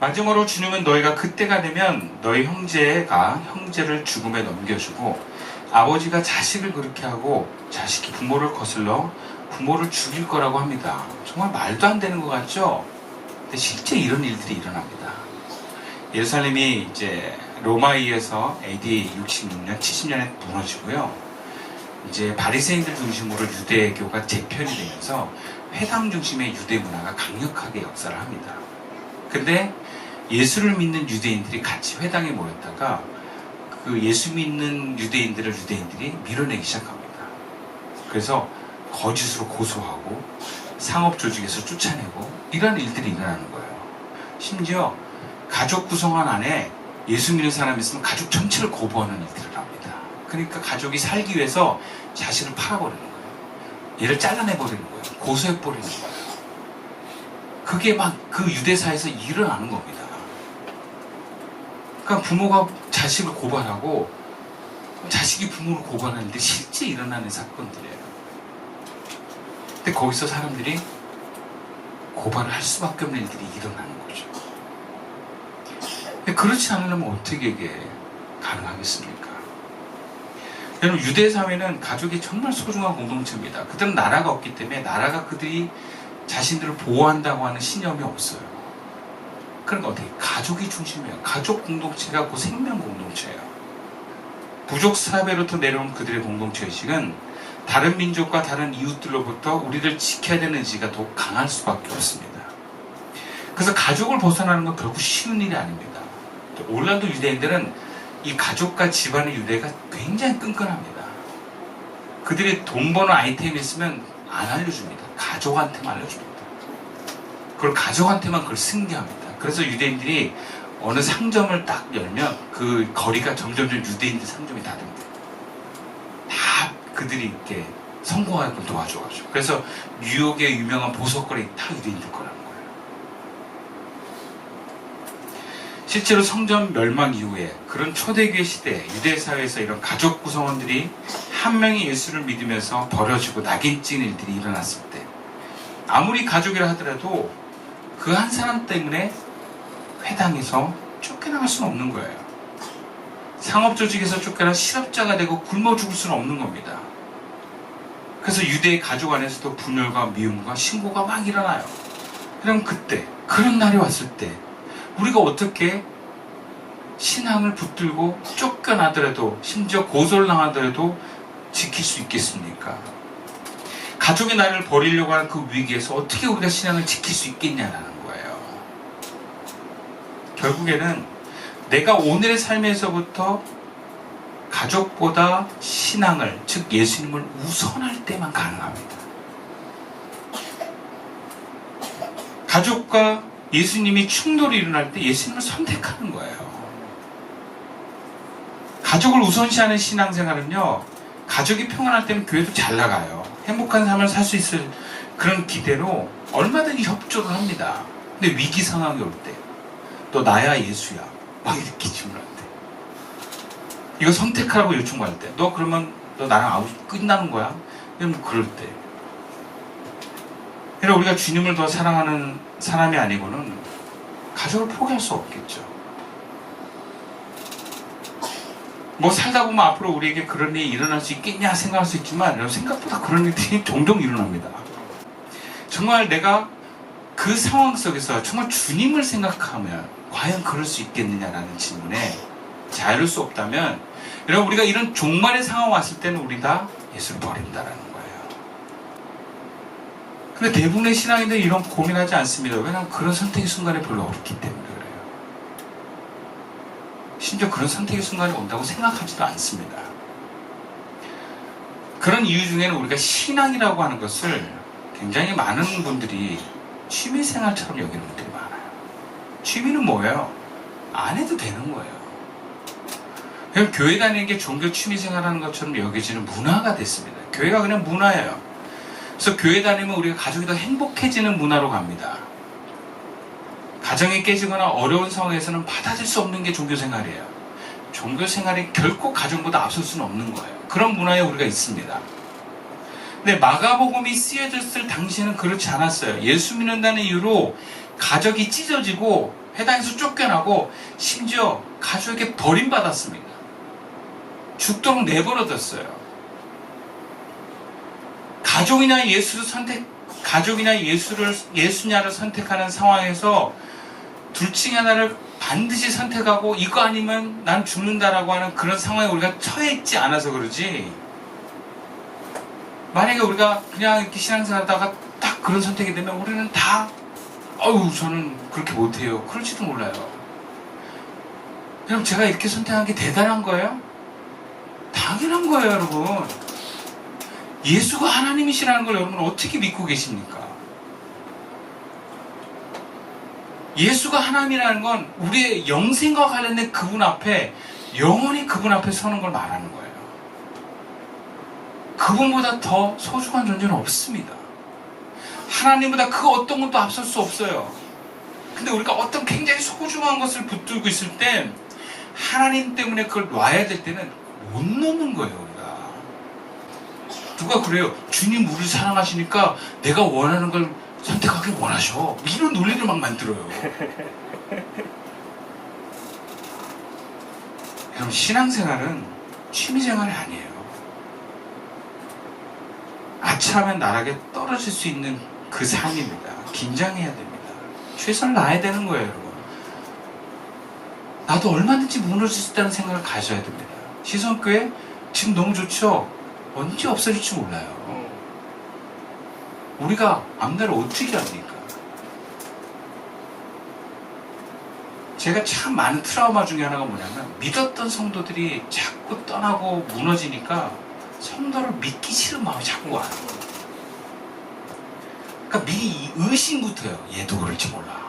마지막으로 주님은 너희가 그때가 되면 너희 형제가 형제를 죽음에 넘겨주고 아버지가 자식을 그렇게 하고 자식이 부모를 거슬러 부모를 죽일 거라고 합니다. 정말 말도 안 되는 것 같죠? 근데 실제 이런 일들이 일어납니다. 예루살렘이 이제 로마에 의해서 AD 66년, 70년에 무너지고요. 이제 바리새인들 중심으로 유대교가 재편이 되면서 회당 중심의 유대 문화가 강력하게 역사를 합니다. 근데 예수를 믿는 유대인들이 같이 회당에 모였다가 그 예수 믿는 유대인들이 밀어내기 시작합니다. 그래서 거짓으로 고소하고 상업 조직에서 쫓아내고 이런 일들이 일어나는 거예요. 심지어 가족 구성원 안에 예수 믿는 사람이 있으면 가족 전체를 거부하는 일들을 합니다. 그러니까 가족이 살기 위해서 자식을 팔아버리는 거예요. 얘를 잘라내버리는 거예요. 고소해버리는 거예요. 그게 막 그 유대사에서 일어나는 겁니다. 그러니까 부모가 자식을 고발하고 자식이 부모를 고발하는 데 실제 일어나는 사건들이에요. 근데 거기서 사람들이 고발을 할 수밖에 없는 일들이 일어나는 거죠. 근데 그렇지 않으려면 어떻게 이게 가능하겠습니까? 여러분, 유대 사회는 가족이 정말 소중한 공동체입니다. 그들은 나라가 없기 때문에 나라가 그들이 자신들을 보호한다고 하는 신념이 없어요. 그러니까 어떻게 가족이 중심이에요. 가족 공동체가 그 생명 공동체예요. 부족 사회로부터 내려온 그들의 공동체의식은 다른 민족과 다른 이웃들로부터 우리를 지켜야 되는 의지가 더욱 강할 수밖에 없습니다. 그래서 가족을 벗어나는 건 결국 쉬운 일이 아닙니다. 올란도 유대인들은 이 가족과 집안의 유대가 굉장히 끈끈합니다. 그들이 돈 버는 아이템이 있으면 안 알려줍니다. 가족한테만 알려줍니다. 그걸 가족한테만 그걸 승계합니다. 그래서 유대인들이 어느 상점을 딱 열면 그 거리가 점점점 유대인들 상점이 다 됩니다. 다 그들이 이렇게 성공하고 도와줘가지고. 그래서 뉴욕의 유명한 보석거리 다 유대인들 거라는 거예요. 실제로 성전 멸망 이후에 그런 초대교회 시대 유대 사회에서 이런 가족 구성원들이 한 명이 예수를 믿으면서 버려지고 낙인 찍는 일들이 일어났을 때 아무리 가족이라 하더라도 그 한 사람 때문에 회당에서 쫓겨나갈 수는 없는 거예요. 상업조직에서 쫓겨나 실업자가 되고 굶어 죽을 수는 없는 겁니다. 그래서 유대의 가족 안에서도 분열과 미움과 신고가 막 일어나요. 그럼 그때 그런 날이 왔을 때 우리가 어떻게 신앙을 붙들고 쫓겨나더라도 심지어 고소를 당하더라도 지킬 수 있겠습니까? 가족이 나를 버리려고 하는 그 위기에서 어떻게 우리가 신앙을 지킬 수 있겠냐라는 거예요. 결국에는 내가 오늘의 삶에서부터 가족보다 신앙을, 즉 예수님을 우선할 때만 가능합니다. 가족과 예수님이 충돌이 일어날 때 예수님을 선택하는 거예요. 가족을 우선시하는 신앙생활은요, 가족이 평안할 때는 교회도 잘 나가요. 행복한 삶을 살 수 있을 그런 기대로 얼마든지 협조를 합니다. 근데 위기 상황이 올 때, 너 나야 예수야, 막 이렇게 질문할 때, 이거 선택하라고 요청할 때, 너 그러면 너 나랑 아웃 끝나는 거야? 그럼 그럴 때, 그러니까 우리가 주님을 더 사랑하는 사람이 아니고는 가족을 포기할 수 없겠죠. 뭐 살다 보면 앞으로 우리에게 그런 일이 일어날 수 있겠냐 생각할 수 있지만 생각보다 그런 일들이 종종 일어납니다. 정말 내가 그 상황 속에서 정말 주님을 생각하면 과연 그럴 수 있겠느냐라는 질문에 자유로울 수 없다면, 여러분, 우리가 이런 종말의 상황 왔을 때는 우리 다 예수를 버린다라는 거예요. 근데 대부분의 신앙인들이 이런 고민하지 않습니다. 왜냐하면 그런 선택의 순간에 별로 없기 때문에 그래요. 심지어 그런 선택의 순간이 온다고 생각하지도 않습니다. 그런 이유 중에는 우리가 신앙이라고 하는 것을 굉장히 많은 분들이 취미생활처럼 여기는 분들이 많아요. 취미는 뭐예요? 안 해도 되는 거예요. 그냥 교회 다니는 게 종교 취미생활하는 것처럼 여겨지는 문화가 됐습니다. 교회가 그냥 문화예요. 그래서 교회 다니면 우리가 가족이 더 행복해지는 문화로 갑니다. 가정이 깨지거나 어려운 상황에서는 받아들일 수 없는 게 종교생활이에요. 종교생활이 결코 가정보다 앞설 수는 없는 거예요. 그런 문화에 우리가 있습니다. 근데 마가복음이 쓰여졌을 당시에는 그렇지 않았어요. 예수 믿는다는 이유로 가족이 찢어지고 회당에서 쫓겨나고 심지어 가족에게 버림받았습니다. 죽도록 내버려뒀어요. 가족이냐 예수냐를 선택하는 상황에서 둘 중에 하나를 반드시 선택하고 이거 아니면 난 죽는다라고 하는 그런 상황에 우리가 처해 있지 않아서 그러지, 만약에 우리가 그냥 이렇게 신앙생활하다가 딱 그런 선택이 되면 우리는 다 저는 그렇게 못해요, 그럴지도 몰라요. 그럼 제가 이렇게 선택한 게 대단한 거예요? 당연한 거예요, 여러분. 예수가 하나님이시라는 걸 여러분 어떻게 믿고 계십니까? 예수가 하나님이라는 건 우리의 영생과 관련된 그분 앞에, 영원히 그분 앞에 서는 걸 말하는 거예요. 그분보다 더 소중한 존재는 없습니다. 하나님보다 그 어떤 것도 앞설 수 없어요. 근데 우리가 어떤 굉장히 소중한 것을 붙들고 있을 때 하나님 때문에 그걸 놔야 될 때는 못 놓는 거예요, 우리가. 누가 그래요? 주님 우리를 사랑하시니까 내가 원하는 걸 선택하길 원하셔, 이런 논리를 막 만들어요. 그럼 신앙생활은 취미생활이 아니에요. 아차하면 나락에 떨어질 수 있는 그 삶입니다. 긴장해야 됩니다. 최선을 다해야 되는 거예요, 여러분. 나도 얼마든지 무너질 수 있다는 생각을 가져야 됩니다. 시선교회 지금 너무 좋죠? 언제 없어질지 몰라요. 우리가 앞날을 어떻게 합니까? 제가 참 많은 트라우마 중에 하나가 뭐냐면, 믿었던 성도들이 자꾸 떠나고 무너지니까 성도를 믿기 싫은 마음이 자꾸 와요. 그러니까 미리 의심부터요. 얘도 그럴지 몰라.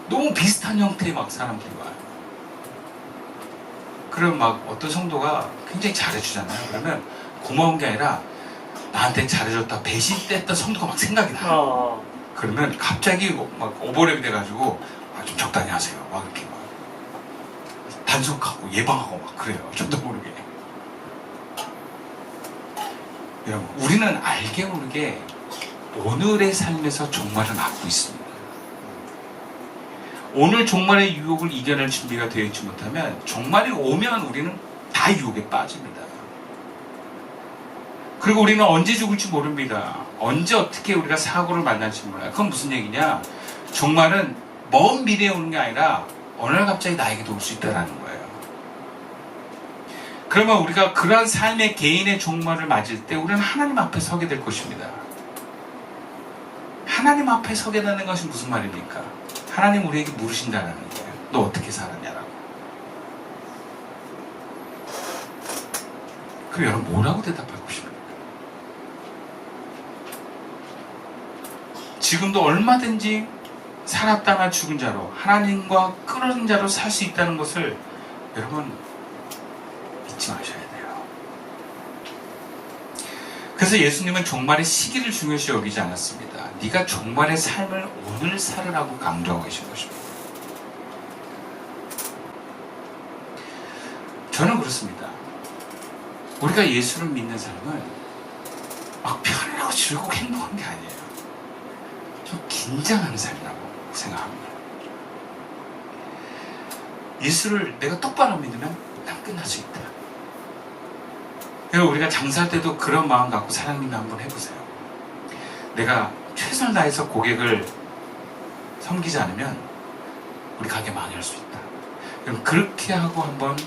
너무 비슷한 형태의 막 사람들이 와요. 그럼 막 어떤 성도가 굉장히 잘해주잖아요. 그러면 고마운 게 아니라 나한테 잘해줬다 배신했던 성도가 막 생각이 나요. 그러면 갑자기 막 오버랩이 돼가지고 좀 적당히 하세요, 막 이렇게 막 단속하고 예방하고 막 그래요, 저도 모르게. 여러분, 우리는 알게 모르게 오늘의 삶에서 종말을 맞고 있습니다. 오늘 종말의 유혹을 이겨낼 준비가 되어 있지 못하면 종말이 오면 우리는 다 유혹에 빠집니다. 그리고 우리는 언제 죽을지 모릅니다. 언제 어떻게 우리가 사고를 만날지 몰라요. 그건 무슨 얘기냐? 종말은 먼 미래에 오는 게 아니라 어느 날 갑자기 나에게도 올 수 있다는 거예요. 그러면 우리가 그러한 삶의 개인의 종말을 맞을 때 우리는 하나님 앞에 서게 될 것입니다. 하나님 앞에 서게 되는 것이 무슨 말입니까? 하나님 우리에게 물으신다는 거예요. 너 어떻게 살았냐라고. 그럼 여러분 뭐라고 대답하고 싶습니까? 지금도 얼마든지 살았다가 죽은 자로, 하나님과 끊어진 자로 살 수 있다는 것을 여러분 잊지 마셔야 돼요. 그래서 예수님은 종말의 시기를 중요시 여기지 않았습니다. 네가 종말의 삶을 오늘 살으라고 강조하고 계신 것입니다. 저는 그렇습니다. 우리가 예수를 믿는 삶은 막 편안하고 즐겁고 행복한 게 아니에요. 좀 긴장하는 삶이라고 생각합니다. 예수를 내가 똑바로 믿으면 난 끝날 수 있다. 그리고 우리가 장사할 때도 그런 마음 갖고 사장님이 한번 해보세요. 내가 최선을 다해서 고객을 섬기지 않으면 우리 가게 망할 수 있다. 그럼 그렇게 하고 한번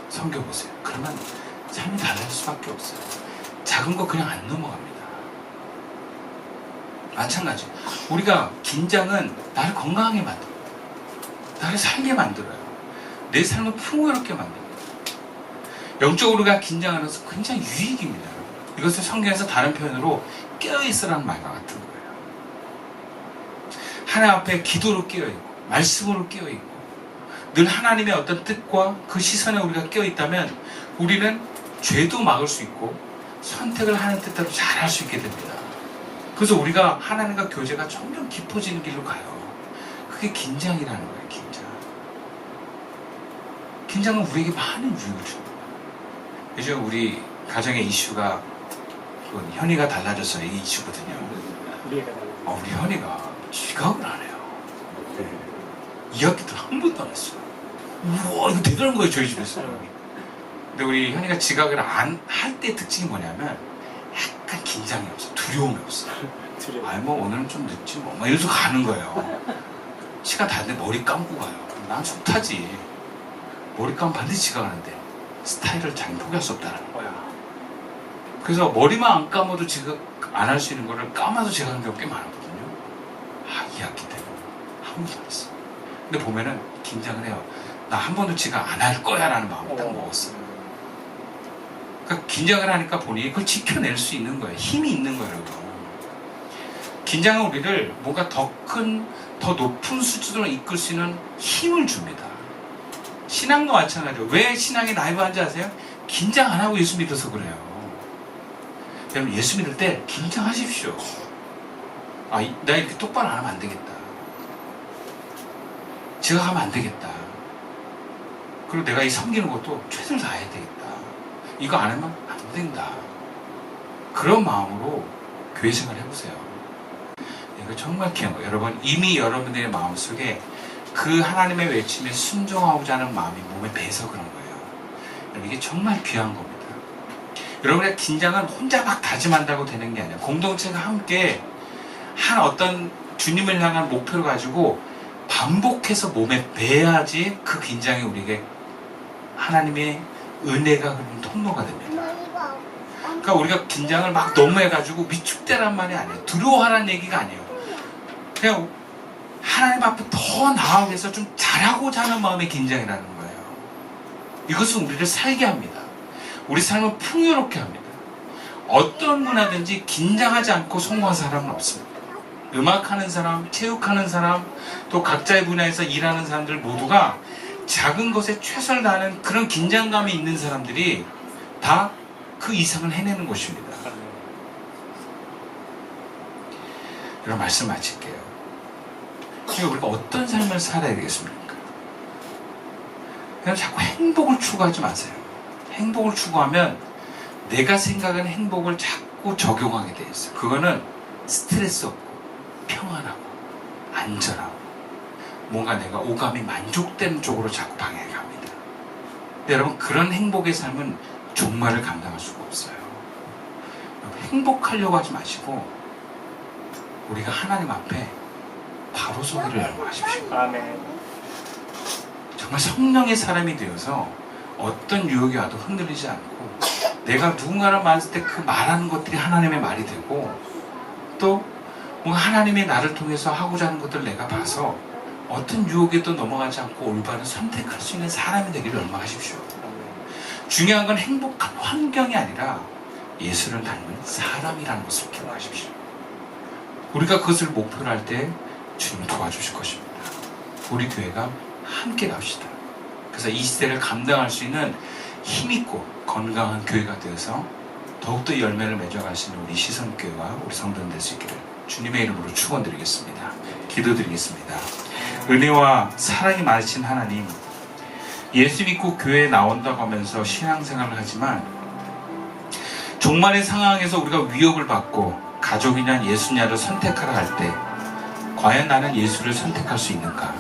섬겨보세요. 그러면 삶이 달라질 수밖에 없어요. 작은 거 그냥 안 넘어갑니다. 마찬가지. 우리가 긴장은 나를 건강하게 만들어요. 나를 살게 만들어요. 내 삶을 풍요롭게 만듭니다. 영적으로 우리가 긴장하는 것은 굉장히 유익입니다. 이것을 성경에서 다른 표현으로 깨어있으라는 말과 같은 거예요. 하나님 앞에 기도로 깨어있고 말씀으로 깨어있고 늘 하나님의 어떤 뜻과 그 시선에 우리가 깨어있다면 우리는 죄도 막을 수 있고 선택을 하는 뜻대로 잘 할 수 있게 됩니다. 그래서 우리가 하나님과 교제가 점점 깊어지는 길로 가요. 그게 긴장이라는 거예요. 긴장은 우리에게 많은 유익을 줍니다. 요즘 우리 가정의 이슈가 현이가 달라져서 이 이슈거든요. 우리 현이가 지각을 안 해요. 2학기들 한 번도 안 했어요. 우와, 이거 대단한 거예요, 저희 집에서. 근데 우리 현이가 지각을 안 할 때 특징이 뭐냐면 약간 긴장이 없어, 두려움이 없어. 아니 뭐 오늘은 좀 늦지 뭐, 막 이러면서 가는 거예요. 시간 다 됐는데 머리 감고 가요. 난 속 타지. 머리 감으면 반드시 지각하는데 스타일을 자기 포기할 수 없다는 거야. 그래서 머리만 안 감아도 지각 안 할 수 있는 거를 감아도 지각하는 경우가 꽤 많거든요. 아, 2학기 때는 한 번도 안 했어. 근데 보면은 긴장을 해요. 나 한 번도 지각 안 할 거야 라는 마음을 딱 먹었어요. 그러니까 긴장을 하니까 보니 그걸 지켜낼 수 있는 거예요. 힘이 있는 거예요, 여러분. 긴장은 우리를 뭔가 더 큰, 더 높은 수준으로 이끌 수 있는 힘을 줍니다. 신앙도 마찬가지예요. 왜 신앙이 나이브한지 아세요? 긴장 안 하고 예수 믿어서 그래요. 여러분, 예수 믿을 때 긴장하십시오. 아, 나 이렇게 똑바로 안 하면 안 되겠다. 지각하면 안 되겠다. 그리고 내가 이 섬기는 것도 최선을 다해야 되겠다. 이거 안 하면 안 된다. 그런 마음으로 교회 생활 해보세요. 이거 정말 귀한 거예요. 여러분, 이미 여러분들의 마음속에 그 하나님의 외침에 순종하고자 하는 마음이 몸에 배서 그런 거예요. 이게 정말 귀한 겁니다. 여러분의 긴장은 혼자 막 다짐한다고 되는 게 아니라 공동체가 함께 한 어떤 주님을 향한 목표를 가지고 반복해서 몸에 배야지 그 긴장이 우리에게 하나님의 은혜가 흐르는 통로가 됩니다. 그러니까 우리가 긴장을 막 너무 해가지고 위축되란 말이 아니에요. 두려워하라는 얘기가 아니에요. 그냥 하나님 앞에 더 나아가서 좀 잘하고자 하는 마음의 긴장이라는 거예요. 이것은 우리를 살게 합니다. 우리 삶을 풍요롭게 합니다. 어떤 문화든지 긴장하지 않고 성공한 사람은 없습니다. 음악하는 사람, 체육하는 사람, 또 각자의 분야에서 일하는 사람들 모두가 작은 것에 최선을 다하는 그런 긴장감이 있는 사람들이 다 그 이상을 해내는 것입니다. 이런 말씀 마칠게요. 그러니까 우리가 어떤 삶을 살아야 되겠습니까? 그냥 자꾸 행복을 추구하지 마세요. 행복을 추구하면 내가 생각하는 행복을 자꾸 적용하게 돼 있어요. 그거는 스트레스 없고 평안하고 안전하고 뭔가 내가 오감이 만족되는 쪽으로 자꾸 방향이 갑니다. 근데 여러분, 그런 행복의 삶은 종말을 감당할 수가 없어요. 행복하려고 하지 마시고 우리가 하나님 앞에 바로 서기를 열망하십시오. 아멘. 정말 성령의 사람이 되어서 어떤 유혹이 와도 흔들리지 않고 내가 누군가랑 만났을 때 그 말하는 것들이 하나님의 말이 되고 또 뭔가 하나님의 나를 통해서 하고자 하는 것들을 내가 봐서 어떤 유혹에도 넘어가지 않고 올바른 선택할 수 있는 사람이 되기를 열망하십시오. 중요한 건 행복한 환경이 아니라 예수를 닮은 사람이라는 것을 기억하십시오. 우리가 그것을 목표로 할 때 주님 도와주실 것입니다. 우리 교회가 함께 갑시다. 그래서 이 시대를 감당할 수 있는 힘있고 건강한 교회가 되어서 더욱더 열매를 맺어갈 수 있는 우리 시선교회와 우리 성도들 될 수 있기를 주님의 이름으로 축원드리겠습니다. 기도드리겠습니다. 은혜와 사랑이 많으신 하나님, 예수 믿고 교회에 나온다고 하면서 신앙생활을 하지만 종말의 상황에서 우리가 위협을 받고 가족이냐 예수냐를 선택하라 할 때 과연 나는 예수를 선택할 수 있는가?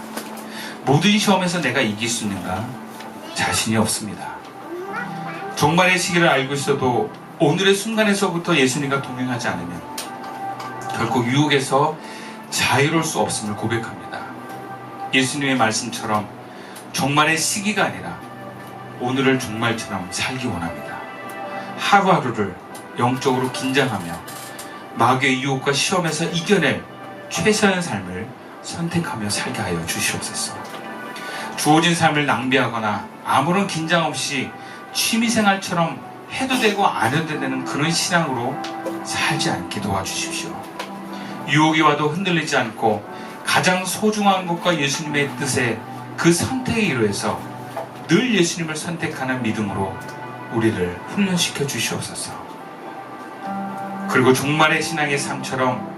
모든 시험에서 내가 이길 수 있는가? 자신이 없습니다. 종말의 시기를 알고 있어도 오늘의 순간에서부터 예수님과 동행하지 않으면 결국 유혹에서 자유로울 수 없음을 고백합니다. 예수님의 말씀처럼 종말의 시기가 아니라 오늘을 종말처럼 살기 원합니다. 하루하루를 영적으로 긴장하며 마귀의 유혹과 시험에서 이겨낼 최선의 삶을 선택하며 살게 하여 주시옵소서. 주어진 삶을 낭비하거나 아무런 긴장 없이 취미생활처럼 해도 되고 안 해도 되는 그런 신앙으로 살지 않게 도와주십시오. 유혹이 와도 흔들리지 않고 가장 소중한 것과 예수님의 뜻에 그 선택에 이루어서 늘 예수님을 선택하는 믿음으로 우리를 훈련시켜 주시옵소서. 그리고 종말의 신앙의 신앙처럼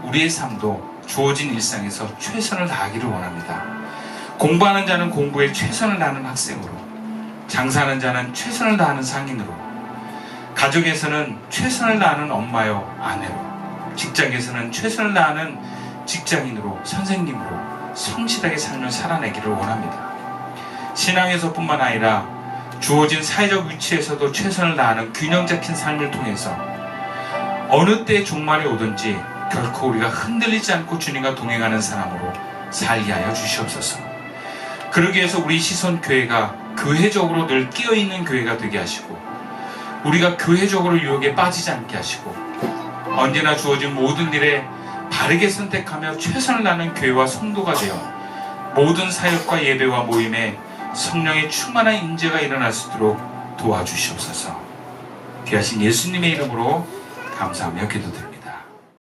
우리의 삶도 주어진 일상에서 최선을 다하기를 원합니다. 공부하는 자는 공부에 최선을 다하는 학생으로, 장사하는 자는 최선을 다하는 상인으로, 가족에서는 최선을 다하는 엄마요 아내로, 직장에서는 최선을 다하는 직장인으로, 선생님으로 성실하게 삶을 살아내기를 원합니다. 신앙에서뿐만 아니라 주어진 사회적 위치에서도 최선을 다하는 균형 잡힌 삶을 통해서 어느 때 종말이 오든지 결코 우리가 흔들리지 않고 주님과 동행하는 사람으로 살게 하여 주시옵소서. 그러기 위해서 우리 시선교회가 교회적으로 늘 끼어있는 교회가 되게 하시고, 우리가 교회적으로 유혹에 빠지지 않게 하시고, 언제나 주어진 모든 일에 바르게 선택하며 최선을 다하는 교회와 성도가 되어 모든 사역과 예배와 모임에 성령의 충만한 임재가 일어날 수 있도록 도와주시옵소서. 귀하신 예수님의 이름으로 감사하며 기도드립니다.